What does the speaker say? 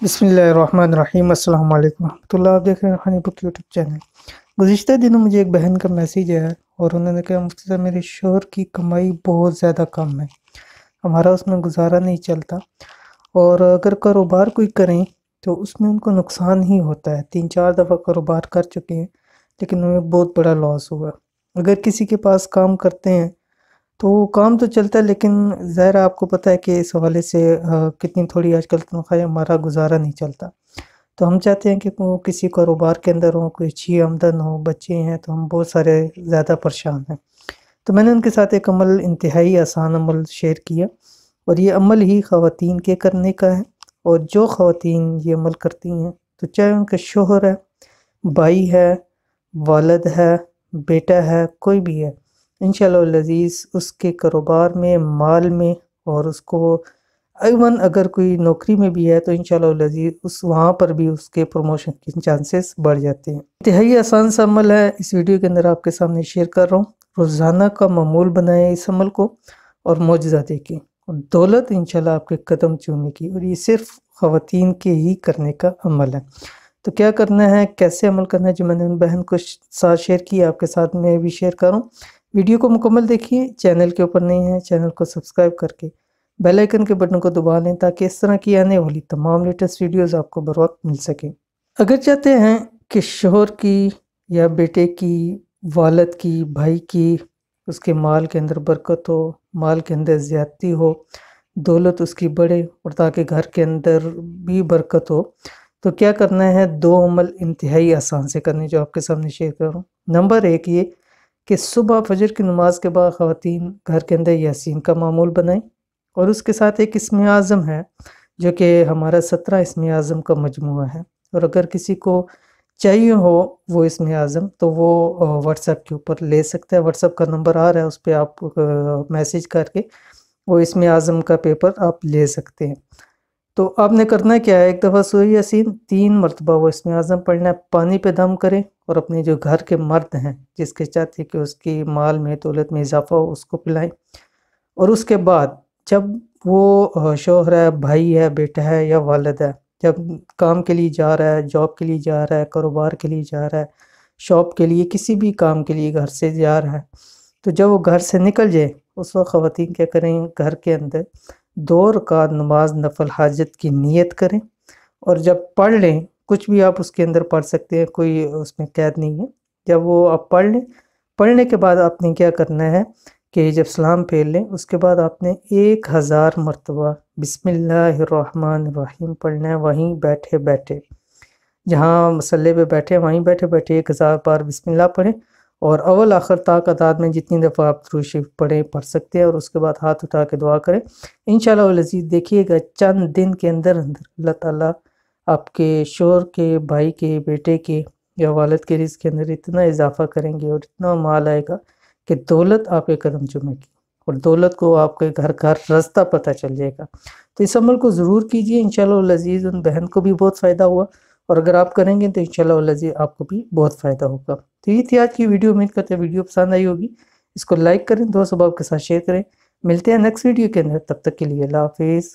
بسم اللہ الرحمن الرحیم۔ السلام علیکم ورحمۃ اللہ۔ آپ دیکھ رہے ہیں ہنی بک یوٹیوب چینل۔ گزشتہ دنوں مجھے ایک بہن کا میسیج آیا اور انہوں نے کہا مفتی صاحب میرے شوہر کی کمائی بہت زیادہ کم ہے، ہمارا اس میں گزارا نہیں چلتا، اور اگر کاروبار کوئی کریں تو اس میں ان کو نقصان ہی ہوتا ہے۔ 3-4 دفعہ کاروبار کر چکے ہیں لیکن انہیں بہت بڑا لاس ہوا۔ اگر کسی کے پاس کام کرتے ہیں تو وہ کام تو چلتا ہے، لیکن ظاہر آپ کو پتہ ہے کہ اس حوالے سے کتنی تھوڑی آج کل تنخواہ، ہمارا گزارا نہیں چلتا۔ تو ہم چاہتے ہیں کہ وہ کسی کاروبار کے اندر ہوں، کوئی اچھی آمدن ہو، بچے ہیں تو ہم بہت سارے زیادہ پریشان ہیں۔ تو میں نے ان کے ساتھ ایک عمل، انتہائی آسان عمل شیئر کیا، اور یہ عمل ہی خواتین کے کرنے کا ہے۔ اور جو خواتین یہ عمل کرتی ہیں تو چاہے ان کا شوہر ہے، بھائی ہے، والد ہے، بیٹا ہے، کوئی بھی ہے، انشاءاللہ العزیز اس کے کاروبار میں، مال میں، اور اس کو ایون اگر کوئی نوکری میں بھی ہے تو انشاءاللہ العزیز وہاں پر بھی اس کے پروموشن کے چانسز بڑھ جاتے ہیں۔ انتہائی آسان سا عمل ہے، اس ویڈیو کے اندر آپ کے سامنے شیئر کر رہا ہوں۔ روزانہ کا معمول بنائیں اس عمل کو اور معجزہ دیکھیں، اور دولت انشاءاللہ آپ کے قدم چومے گی، اور یہ صرف خواتین کے ہی کرنے کا عمل ہے۔ تو کیا کرنا ہے، کیسے عمل کرنا ہے، جو میں نے ان بہن کو ساتھ شیئر کیا آپ کے ساتھ میں بھی شیئر کروں۔ ویڈیو کو مکمل دیکھیے، چینل کے اوپر نہیں ہے چینل کو سبسکرائب کر کے بیل آئیکن کے بٹن کو دبا لیں تاکہ اس طرح کی آنے والی تمام لیٹسٹ ویڈیوز آپ کو بر وقت مل سکیں۔ اگر چاہتے ہیں کہ شوہر کی یا بیٹے کی، والد کی، بھائی کی، اس کے مال کے اندر برکت ہو، مال کے اندر زیادتی ہو، دولت اس کی بڑھے، اور تاکہ گھر کے اندر بھی برکت ہو، تو کیا کرنا ہے، 2 عمل انتہائی آسان سے کرنے جو آپ کے سامنے شیئر کر رہا ہوں۔ نمبر 1 یہ کہ صبح فجر کی نماز کے بعد خواتین گھر کے اندر یاسین کا معمول بنائیں، اور اس کے ساتھ ایک اسم اعظم ہے جو کہ ہمارا 17 اسم اعظم کا مجموعہ ہے، اور اگر کسی کو چاہیے ہو وہ اسم اعظم تو وہ واٹس ایپ کے اوپر لے سکتا ہے۔ واٹس ایپ کا نمبر آ رہا ہے، اس پہ آپ میسیج کر کے وہ اسم اعظم کا پیپر آپ لے سکتے ہیں۔ تو آپ نے کرنا کیا ہے، ایک دفعہ سورہ یاسین 3 مرتبہ وہ اسم اعظم پڑھنا ہے، پانی پہ دم کریں، اور اپنے جو گھر کے مرد ہیں جس کے چاہتے کہ اس کی مال میں، دولت میں اضافہ ہو، اس کو پلائیں۔ اور اس کے بعد جب وہ شوہر ہے، بھائی ہے، بیٹا ہے یا والد ہے، جب کام کے لیے جا رہا ہے، جاب کے لیے جا رہا ہے، کاروبار کے لیے جا رہا ہے، شاپ کے لیے، کسی بھی کام کے لیے گھر سے جا رہا ہے، تو جب وہ گھر سے نکل جائے اس وقت خواتین کیا کریں، گھر کے اندر 2 رکعت نماز نفل حاجت کی نیت کریں، اور جب پڑھ لیں، کچھ بھی آپ اس کے اندر پڑھ سکتے ہیں، کوئی اس میں قید نہیں ہے، جب وہ آپ پڑھ لیں، پڑھنے کے بعد آپ نے کیا کرنا ہے کہ جب سلام پھیر لیں اس کے بعد آپ نے 1000 مرتبہ بسم اللہ الرحمن الرحیم پڑھنا ہے، وہیں بیٹھے بیٹھے، جہاں مصلی پہ بیٹھے وہیں بیٹھے بیٹھے 1000 بار بسم اللہ پڑھیں، اور اول آخر تک عداد میں جتنی دفعہ آپ درود شریف پڑھ سکتے ہیں، اور اس کے بعد ہاتھ اٹھا کے دعا کریں۔ انشاءاللہ العزیز دیکھیے گا چند دن کے اندر اللہ تعالیٰ آپ کے شوہر کے، بھائی کے، بیٹے کے یا والد کے رزق کے اندر اتنا اضافہ کریں گے، اور اتنا مال آئے گا کہ دولت آپ کے قدم چومے گی، اور دولت کو آپ کے گھر گھر رستہ پتہ چل جائے گا۔ تو اس عمل کو ضرور کیجئے، انشاءاللہ العزیز ان بہن کو بھی بہت فائدہ ہوا، اور اگر آپ کریں گے تو انشاءاللہ العزیز آپ کو بھی بہت فائدہ ہوگا۔ تو یہ تھی آج کی ویڈیو، امید کرتے ہیں ویڈیو پسند آئی ہوگی، اس کو لائک کریں، دوست احباب کے ساتھ شیئر کریں۔ ملتے ہیں نیکسٹ ویڈیو کے اندر، تب تک کے لیے اللہ حافظ۔